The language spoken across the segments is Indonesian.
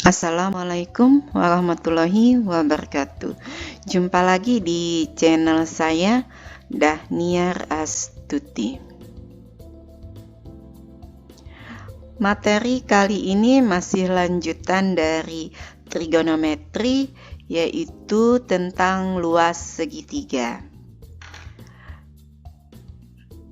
Assalamualaikum warahmatullahi wabarakatuh. Jumpa lagi di channel saya, Dahniar Astuti. Materi kali ini masih lanjutan dari trigonometri, yaitu tentang luas segitiga.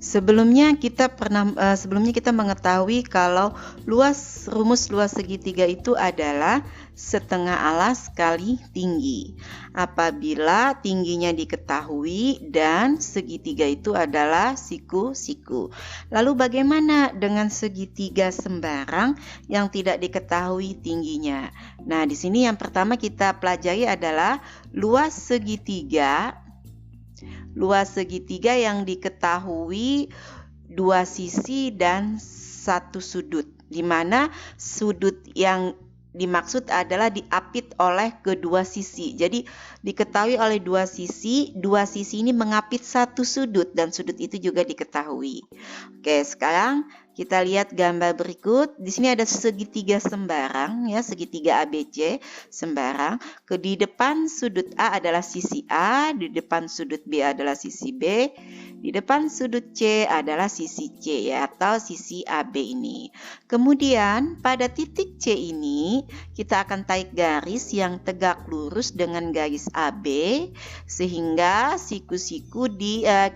Sebelumnya kita mengetahui kalau rumus luas segitiga itu adalah setengah alas kali tinggi. Apabila tingginya diketahui dan segitiga itu adalah siku-siku. Lalu bagaimana dengan segitiga sembarang yang tidak diketahui tingginya? Nah, di sini yang pertama kita pelajari adalah luas segitiga yang diketahui dua sisi dan satu sudut, di mana sudut yang dimaksud adalah diapit oleh kedua sisi. Jadi diketahui oleh dua sisi ini mengapit satu sudut dan sudut itu juga diketahui. Oke, sekarang kita lihat gambar berikut. Di sini ada segitiga sembarang ya, segitiga ABC sembarang. Di depan sudut A adalah sisi A, di depan sudut B adalah sisi B, di depan sudut C adalah sisi C ya, atau sisi AB ini. Kemudian pada titik C ini kita akan tarik garis yang tegak lurus dengan garis AB sehingga siku-siku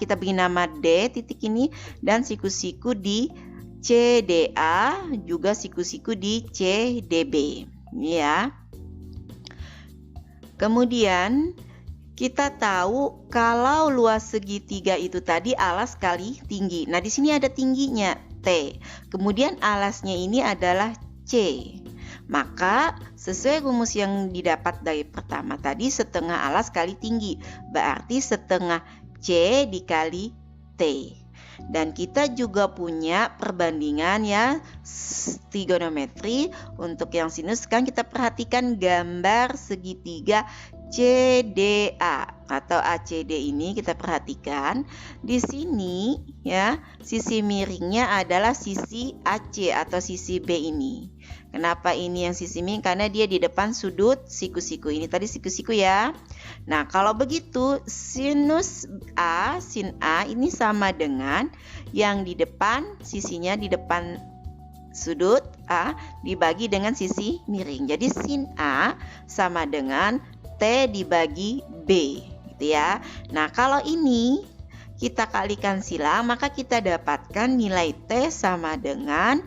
kita beri nama D titik ini, dan siku-siku di CDA juga siku-siku di CDB ya. Kemudian kita tahu kalau luas segitiga itu tadi alas kali tinggi. Nah, di sini ada tingginya T. Kemudian alasnya ini adalah C. Maka sesuai rumus yang didapat dari pertama tadi, setengah alas kali tinggi berarti setengah C dikali T. Dan kita juga punya perbandingan ya, trigonometri untuk yang sinus. Sekarang kita perhatikan gambar segitiga CDA atau ACD ini, kita perhatikan di sini ya, sisi miringnya adalah sisi AC atau sisi B ini. Kenapa ini yang sisi miring? Karena dia di depan sudut siku-siku. Ini tadi siku-siku ya. Nah, kalau begitu sinus A, sin A ini sama dengan yang di depan, sisinya di depan sudut A dibagi dengan sisi miring. Jadi sin A sama dengan T dibagi B gitu ya. Nah, kalau ini kita kalikan silang, maka kita dapatkan nilai T sama dengan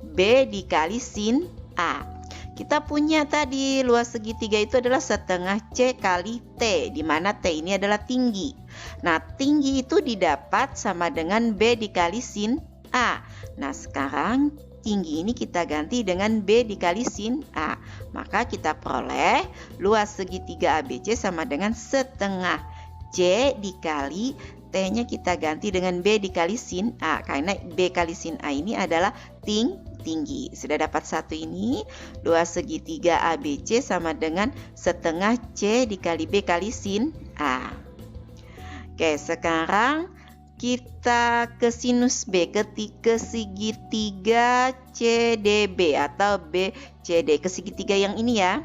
B dikali sin A. Kita punya tadi luas segitiga itu adalah setengah C kali T, di mana T ini adalah tinggi. Nah, tinggi itu didapat sama dengan B dikali sin A. Nah, sekarang tinggi ini kita ganti dengan B dikali sin A. Maka kita peroleh luas segitiga ABC sama dengan setengah C dikali T-nya kita ganti dengan B dikali sin A, karena B kali sin A ini adalah tinggi. Sudah dapat satu ini, luas segitiga ABC sama dengan setengah C dikali B kali sin A. Oke, sekarang kita ke sinus B, ke segitiga CDB atau BCD, ke segitiga yang ini ya.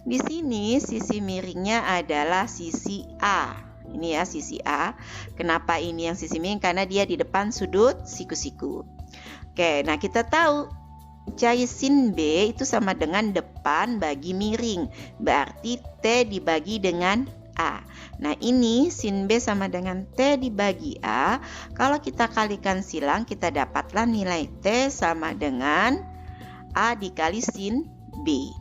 Di sini sisi miringnya adalah sisi A. Ini ya sisi A. Kenapa ini yang sisi miring? Karena dia di depan sudut siku-siku. Oke, nah kita tahu cari sin B itu sama dengan depan bagi miring. Berarti T dibagi dengan A. Nah, ini sin B sama dengan T dibagi A. Kalau kita kalikan silang, kita dapatlah nilai T sama dengan A dikali sin B.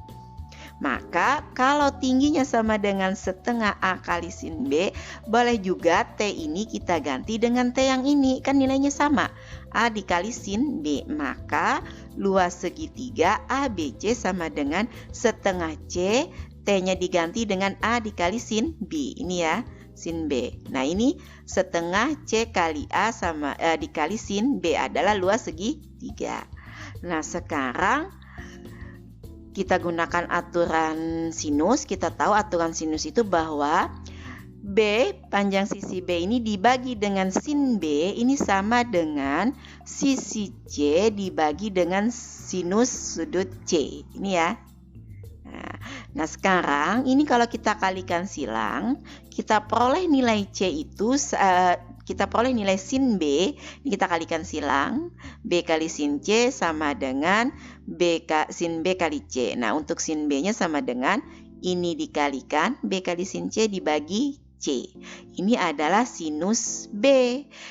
Maka kalau tingginya sama dengan setengah A kali sin B, boleh juga T ini kita ganti dengan T yang ini, kan nilainya sama, A dikali sin B. Maka luas segitiga ABC sama dengan setengah C, T-nya diganti dengan A dikali sin B. Ini ya, sin B. Nah, ini setengah C kali A sama dikali sin B adalah luas segitiga. Nah, sekarang kita gunakan aturan sinus. Kita tahu aturan sinus itu bahwa B, panjang sisi B ini dibagi dengan sin B ini sama dengan sisi C dibagi dengan sinus sudut C. Ini ya. Nah, sekarang ini kalau kita kalikan silang, kita peroleh nilai C itu kita peroleh nilai sin B, ini kita kalikan silang, B kali sin C sama dengan sin B kali C. Nah, untuk sin B-nya sama dengan ini dikalikan B kali sin C dibagi C. Ini adalah sinus B.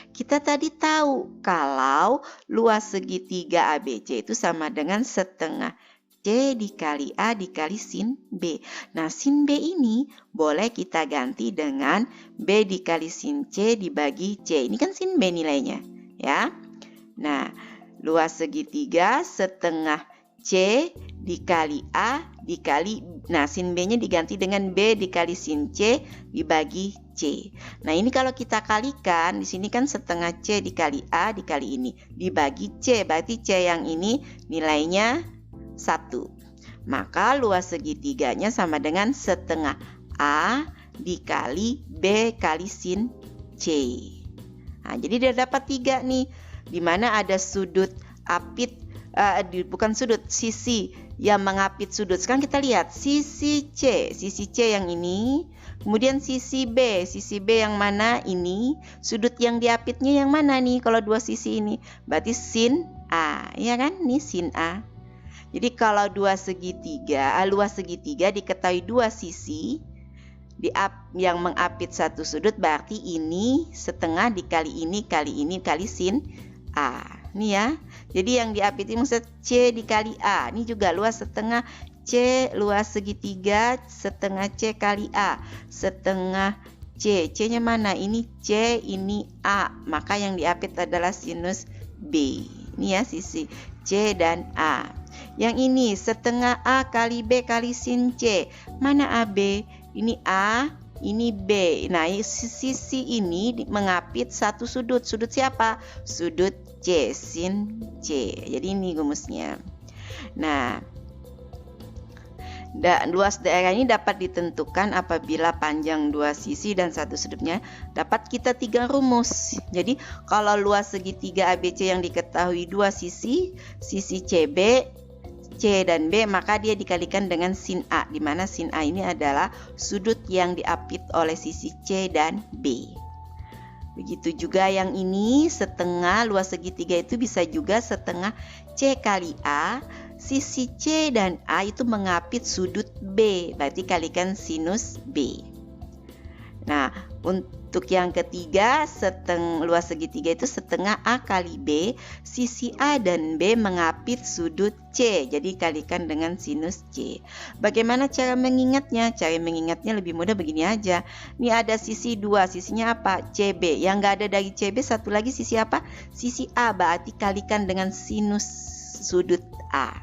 Kita tadi tahu kalau luas segitiga ABC itu sama dengan setengah C dikali A dikali sin B. Nah, sin B ini boleh kita ganti dengan B dikali sin C dibagi C. Ini kan sin B nilainya, ya. Nah, luas segitiga setengah C dikali A dikali, nah sin B-nya diganti dengan B dikali sin C dibagi C. Nah, ini kalau kita kalikan, di sini kan setengah C dikali A dikali ini dibagi C, berarti C yang ini nilainya 1. Maka luas segitiganya sama dengan setengah A dikali B kali sin C. Nah, jadi dia dapat 3 nih, di mana ada sudut apit, bukan sudut, sisi yang mengapit sudut. Sekarang kita lihat sisi C yang ini, kemudian sisi B yang mana ini, sudut yang diapitnya yang mana nih kalau dua sisi ini, berarti sin A, ya kan, nih sin A. Jadi kalau luas segitiga diketahui dua sisi yang mengapit satu sudut, berarti ini setengah dikali ini kali sin A. Ini ya. Jadi yang diapit ini maksud C dikali A. Ini juga luas setengah C, luas segitiga setengah C kali A. Setengah C. C-nya mana? Ini C, ini A. Maka yang diapit adalah sinus B. Ini ya sisi C dan A. Yang ini setengah A kali B kali sin C. Mana AB? Ini A, ini B. Nah, sisi ini mengapit satu sudut. Sudut siapa? Sudut C, sin C. Jadi ini rumusnya. Nah, luas daerah ini dapat ditentukan apabila panjang dua sisi dan satu sudutnya dapat kita 3 rumus. Jadi kalau luas segitiga ABC yang diketahui dua sisi CB, C dan B, maka dia dikalikan dengan sin A, di mana sin A ini adalah sudut yang diapit oleh sisi C dan B. Begitu juga yang ini, setengah luas segitiga itu bisa juga setengah C kali A. Sisi C dan A itu mengapit sudut B, berarti kalikan sinus B. Nah, untuk yang ketiga, luas segitiga itu setengah A kali B. Sisi A dan B mengapit sudut C, jadi kalikan dengan sinus C. Bagaimana cara mengingatnya? Cara mengingatnya lebih mudah begini aja. Ini ada sisi 2, sisinya apa? CB. Yang nggak ada dari CB, satu lagi sisi apa? Sisi A, berarti kalikan dengan sinus sudut A.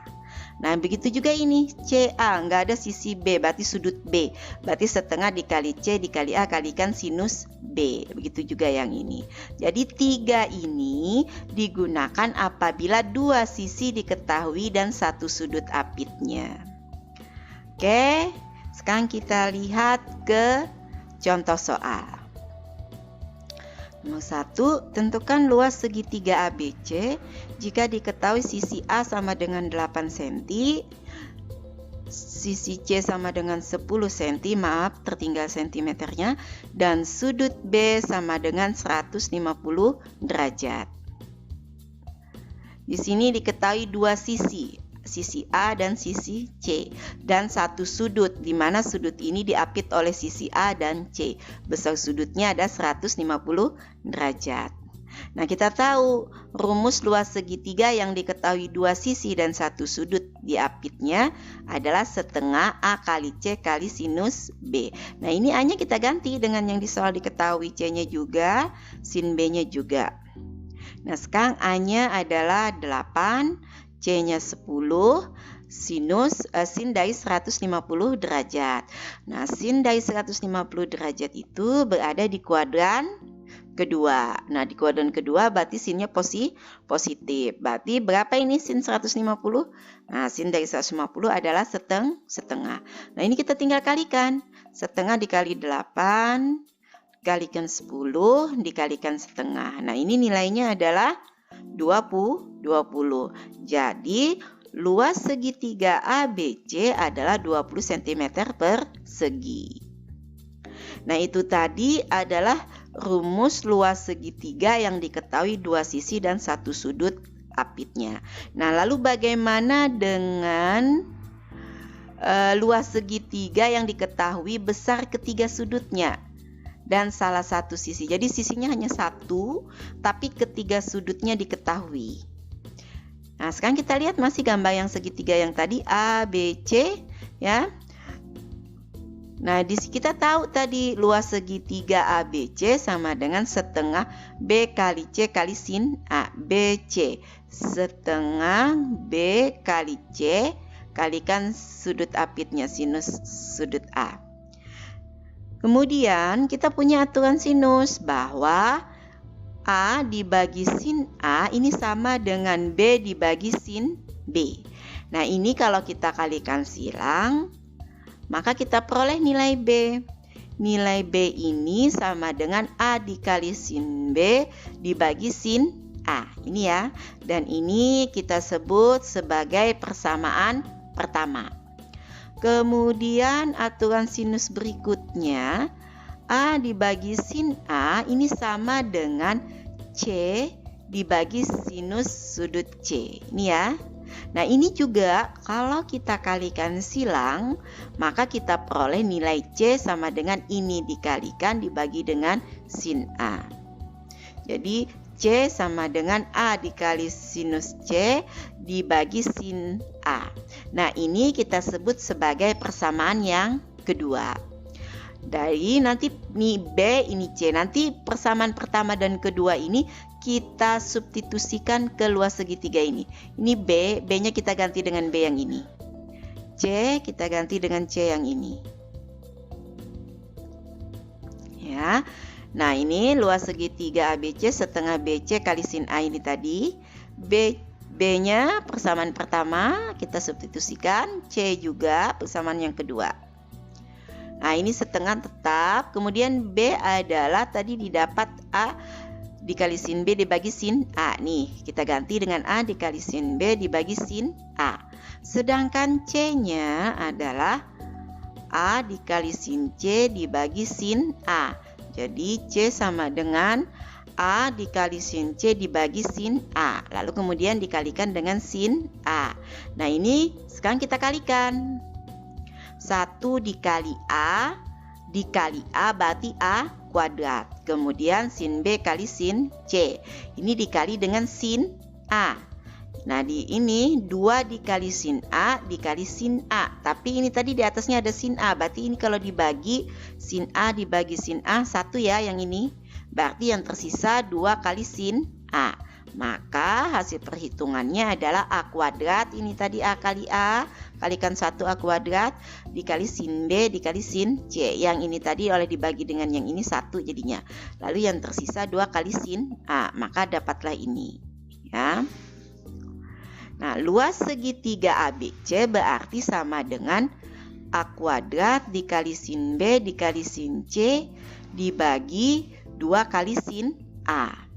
Nah, begitu juga ini CA, nggak ada sisi B, berarti sudut B. Berarti setengah dikali C dikali A kalikan sinus B. Begitu juga yang ini. Jadi 3 ini digunakan apabila dua sisi diketahui dan satu sudut apitnya. Oke, sekarang kita lihat ke contoh soal. Nomor 1, tentukan luas segitiga ABC jika diketahui sisi A sama dengan 8 cm, sisi C sama dengan 10 cm, maaf tertinggal sentimeternya, dan sudut B sama dengan 150 derajat. Di sini diketahui dua sisi A dan sisi C, dan satu sudut, di mana sudut ini diapit oleh sisi A dan C. Besar sudutnya ada 150 derajat. Nah, kita tahu rumus luas segitiga yang diketahui dua sisi dan satu sudut diapitnya adalah setengah A kali C kali sinus B. Nah, ini A-nya kita ganti dengan yang di soal diketahui, C-nya juga, sin B-nya juga. Nah, sekarang A-nya adalah 8, C-nya 10, sin dari 150 derajat. Nah, sin dari 150 derajat itu berada di kuadran kedua. Nah, di kuadran kedua berarti sinnya positif. Berarti berapa ini sin 150? Nah, sin dari 150 adalah setengah. Nah, ini kita tinggal kalikan. Setengah dikali 8, dikalikan 10, dikalikan setengah. Nah, ini nilainya adalah 20. Jadi luas segitiga ABC adalah 20 cm persegi. Nah, itu tadi adalah rumus luas segitiga yang diketahui dua sisi dan satu sudut apitnya. Nah, lalu bagaimana dengan luas segitiga yang diketahui besar ketiga sudutnya dan salah satu sisi? Jadi sisinya hanya satu, tapi ketiga sudutnya diketahui. Nah, sekarang kita lihat masih gambar yang segitiga yang tadi ABC ya. Nah, kita tahu tadi luas segitiga ABC sama dengan setengah B kali C kali sin A. BC setengah B kali C kalikan sudut apitnya sinus sudut A. Kemudian kita punya aturan sinus bahwa A dibagi sin A ini sama dengan B dibagi sin B. Nah, ini kalau kita kalikan silang, maka kita peroleh nilai B. Nilai B ini sama dengan A dikali sin B dibagi sin A. Ini ya. Dan ini kita sebut sebagai persamaan pertama. Kemudian aturan sinus berikutnya, A dibagi sin A ini sama dengan C dibagi sinus sudut C. Ini ya. Nah, ini juga kalau kita kalikan silang, maka kita peroleh nilai C sama dengan ini dikalikan dibagi dengan sin A. Jadi C sama dengan A dikali sinus C dibagi sin A. Nah, ini kita sebut sebagai persamaan yang kedua. Dari nanti ini B, ini C. Nanti persamaan pertama dan kedua ini kita substitusikan ke luas segitiga ini. Ini B, B-nya kita ganti dengan B yang ini. C kita ganti dengan C yang ini. Ya. Nah, ini luas segitiga ABC setengah BC kali sin A ini tadi. B-nya persamaan pertama kita substitusikan, C juga persamaan yang kedua. Nah, ini setengah tetap, kemudian B adalah tadi didapat A dikali sin B dibagi sin A. Nih, kita ganti dengan A dikali sin B dibagi sin A. Sedangkan C-nya adalah A dikali sin C dibagi sin A. Jadi C sama dengan A dikali sin C dibagi sin A. Lalu kemudian dikalikan dengan sin A. Nah, ini sekarang kita kalikan. 1 dikali A berarti A kuadrat. Kemudian sin B kali sin C. Ini dikali dengan sin A. Nah, di ini 2 dikali sin A dikali sin A. Tapi ini tadi di atasnya ada sin A. Berarti ini kalau dibagi sin A dibagi sin A 1 ya yang ini. Berarti yang tersisa 2 kali sin A. Maka hasil perhitungannya adalah A kuadrat. Ini tadi A kali A kalikan 1 A kuadrat dikali sin B dikali sin C. Yang ini tadi oleh dibagi dengan yang ini 1 jadinya. Lalu yang tersisa 2 kali sin A. Maka dapatlah ini ya. Nah, luas segitiga ABC berarti sama dengan A kuadrat dikali sin B dikali sin C dibagi 2 kali sin A.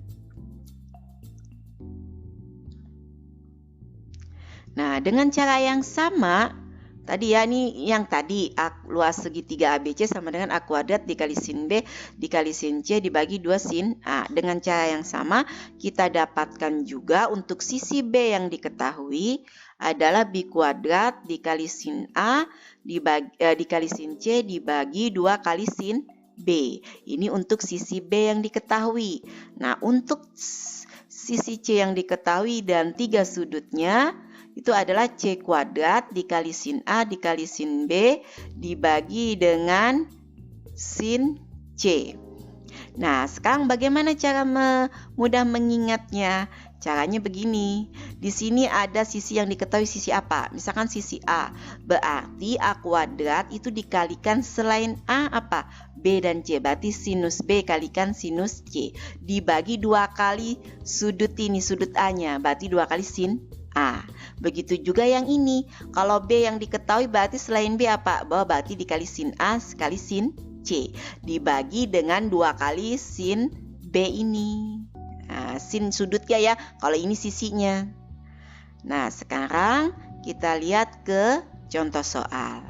Nah, dengan cara yang sama, tadi ya, ini yang tadi luas segitiga ABC sama dengan A kuadrat dikali sin B dikali sin C dibagi 2 sin A. Dengan cara yang sama, kita dapatkan juga untuk sisi B yang diketahui adalah B kuadrat dikali sin A dikali sin C dibagi 2 kali sin B. Ini untuk sisi B yang diketahui. Nah, untuk sisi C yang diketahui dan 3 sudutnya, itu adalah C kuadrat dikali sin A dikali sin B dibagi dengan sin C. Nah, sekarang bagaimana cara mudah mengingatnya? Caranya begini. Di sini ada sisi yang diketahui sisi apa? Misalkan sisi A. Berarti A kuadrat itu dikalikan selain A apa? B dan C. Berarti sinus B kalikan sinus C. Dibagi 2 kali sudut ini, sudut A-nya. Berarti 2 kali sin A. Begitu juga yang ini. Kalau B yang diketahui berarti selain B apa? Berarti dikali sin A sekali sin C. Dibagi dengan 2 kali sin B ini. Nah, sin sudutnya ya. Kalau ini sisinya. Nah, sekarang kita lihat ke contoh soal.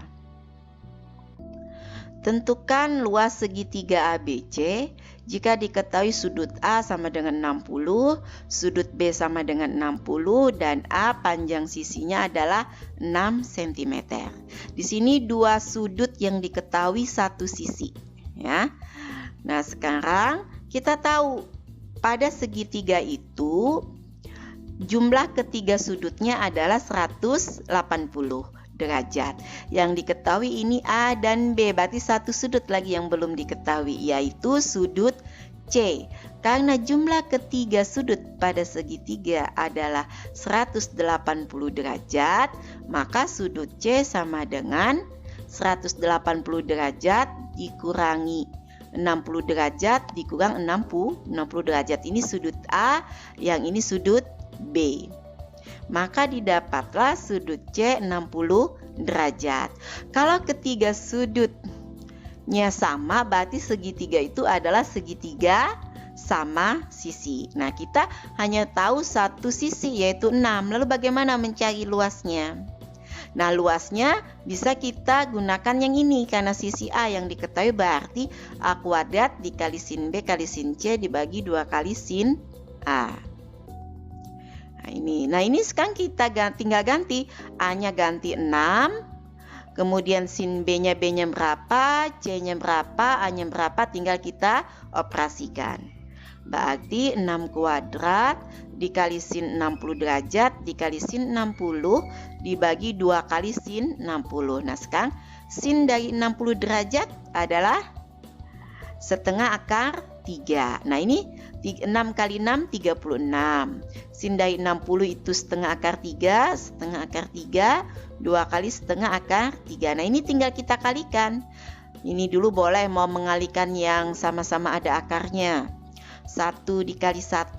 Tentukan luas segitiga ABC jika diketahui sudut A sama dengan 60, sudut B sama dengan 60, dan A panjang sisinya adalah 6 cm. Di sini dua sudut yang diketahui satu sisi. Ya. Nah, sekarang kita tahu pada segitiga itu jumlah ketiga sudutnya adalah 180 derajat. Yang diketahui ini A dan B, berarti satu sudut lagi yang belum diketahui, yaitu sudut C. Karena jumlah ketiga sudut pada segitiga adalah 180 derajat, maka sudut C sama dengan 180 derajat dikurangi 60 derajat dikurang 60 derajat. Ini sudut A, yang ini sudut B. Maka didapatlah sudut C 60 derajat. Kalau ketiga sudutnya sama, berarti segitiga itu adalah segitiga sama sisi. Nah, kita hanya tahu satu sisi, yaitu 6. Lalu bagaimana mencari luasnya? Nah, luasnya bisa kita gunakan yang ini, karena sisi A yang diketahui berarti A kuadrat dikali sin B kali sin C dibagi 2 kali sin A. Nah ini sekarang kita tinggal ganti. A-nya ganti 6, kemudian sin B-nya berapa, C-nya berapa, A-nya berapa, tinggal kita operasikan. Berarti 6 kuadrat dikali sin 60 derajat dikali sin 60 dibagi 2 kali sin 60. Nah, sekarang sin dari 60 derajat adalah setengah akar 3. Nah, ini 6 kali 6, 36. Sin dari 60 itu setengah akar 3, setengah akar 3, 2 kali setengah akar 3. Nah, ini tinggal kita kalikan. Ini dulu boleh mau mengalikan yang sama-sama ada akarnya. 1 dikali 1,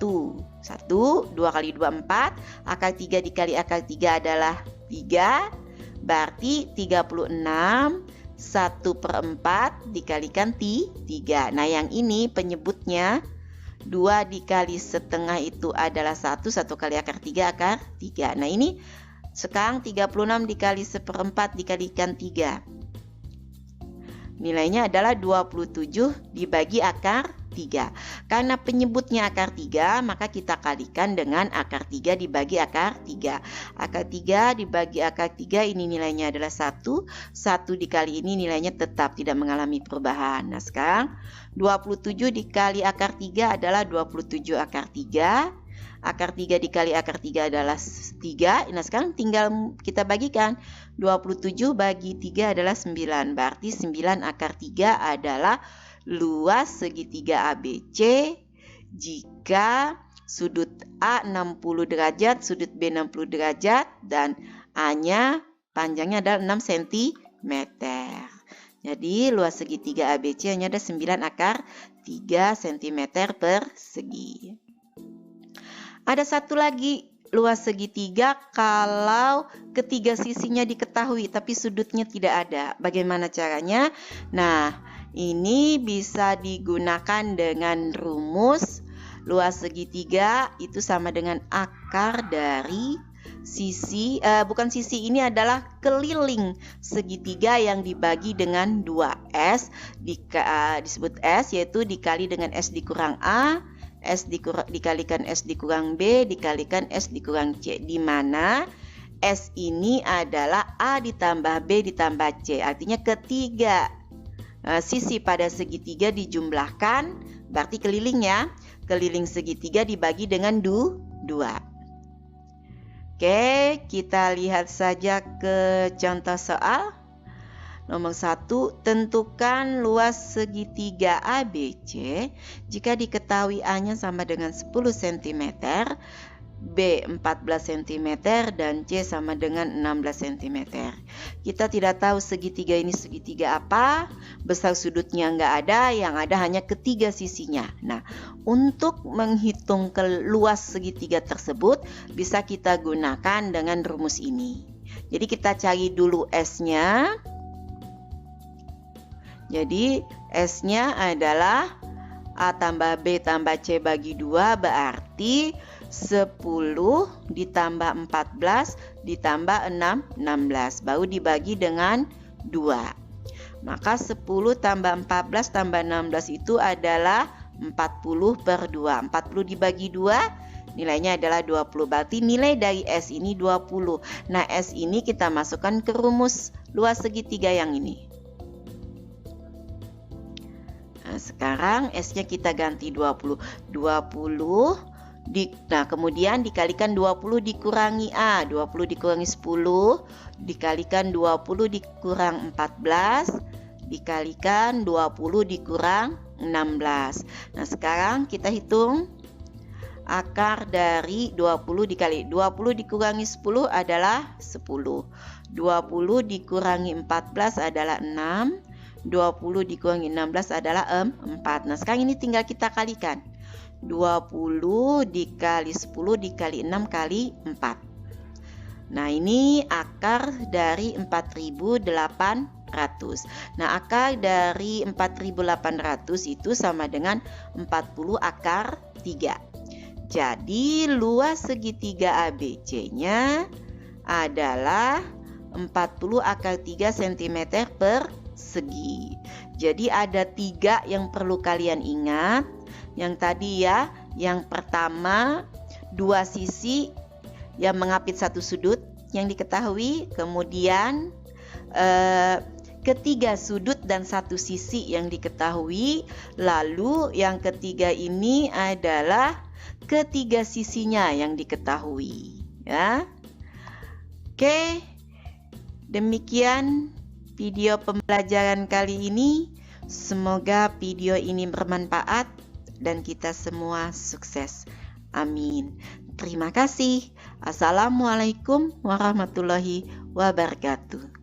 1, 2 kali 2, 4. Akar 3 dikali akar 3 adalah 3. Berarti 36. 1/4 dikalikan 3. Nah, yang ini penyebutnya 2 dikali setengah itu adalah 1 kali akar 3 akar 3. Nah, ini sekarang 36 dikali 1/4 dikalikan 3. Nilainya adalah 27 dibagi akar 3. Karena penyebutnya akar 3, maka kita kalikan dengan akar 3 dibagi akar 3. Akar 3 dibagi akar 3 ini nilainya adalah 1. 1 dikali ini nilainya tetap tidak mengalami perubahan. Nah, sekarang 27 dikali akar 3 adalah 27 akar 3. Akar 3 dikali akar 3 adalah 3. Nah, sekarang tinggal kita bagikan. 27 bagi 3 adalah 9. Berarti 9 akar 3 adalah luas segitiga ABC jika sudut A 60 derajat, sudut B 60 derajat, dan A-nya panjangnya adalah 6 cm. Jadi luas segitiga ABC hanya ada 9 akar 3 cm persegi. Ada satu lagi luas segitiga kalau ketiga sisinya diketahui tapi sudutnya tidak ada. Bagaimana caranya? Nah, ini bisa digunakan dengan rumus luas segitiga itu sama dengan akar dari sisi, ini adalah keliling segitiga yang dibagi dengan 2S, disebut S, yaitu dikali dengan S dikurang A, S dikalikan S dikurang B, dikalikan S dikurang C, di mana S ini adalah A ditambah B ditambah C, artinya ketiga sisi pada segitiga dijumlahkan, berarti keliling ya. Keliling segitiga dibagi dengan 2. Oke, kita lihat saja ke contoh soal. Nomor 1, tentukan luas segitiga ABC jika diketahui A-nya sama dengan 10 cm, B 14 cm, dan C sama dengan 16 cm. Kita tidak tahu segitiga ini segitiga apa, besar sudutnya nggak ada, yang ada hanya ketiga sisinya. Nah, untuk menghitung luas segitiga tersebut bisa kita gunakan dengan rumus ini. Jadi kita cari dulu S-nya. Jadi S-nya adalah A tambah B tambah C bagi 2, berarti 10 ditambah 14 ditambah 6, 16. Baru dibagi dengan 2. Maka 10 tambah 14 tambah 16 itu adalah 40/2. 40 dibagi 2, nilainya adalah 20. Berarti nilai dari S ini 20. Nah, S ini kita masukkan ke rumus luas segitiga yang ini. Nah, sekarang S-nya kita ganti 20. 20 nah, kemudian dikalikan 20 dikurangi A. 20 dikurangi 10 dikalikan 20 dikurang 14 dikalikan 20 dikurang 16. Nah, sekarang kita hitung akar dari 20 dikali 20 dikurangi 10 adalah 10. 20 dikurangi 14 adalah 6. 20 dikurangi 16 adalah 4. Nah, sekarang ini tinggal kita kalikan. 20 dikali 10 dikali 6 kali 4. Nah, ini akar dari 4.800. Nah, akar dari 4.800 itu sama dengan 40 akar 3. Jadi, luas segitiga ABC-nya adalah 40 akar 3 cm per segi. Jadi ada 3 yang perlu kalian ingat. Yang tadi ya, yang pertama 2 sisi yang mengapit satu sudut yang diketahui. Kemudian ketiga sudut dan satu sisi yang diketahui. Lalu yang ketiga ini adalah ketiga sisinya yang diketahui. Ya. Oke, demikian video pembelajaran kali ini. Semoga video ini bermanfaat dan kita semua sukses. Amin. Terima kasih. Assalamualaikum warahmatullahi wabarakatuh.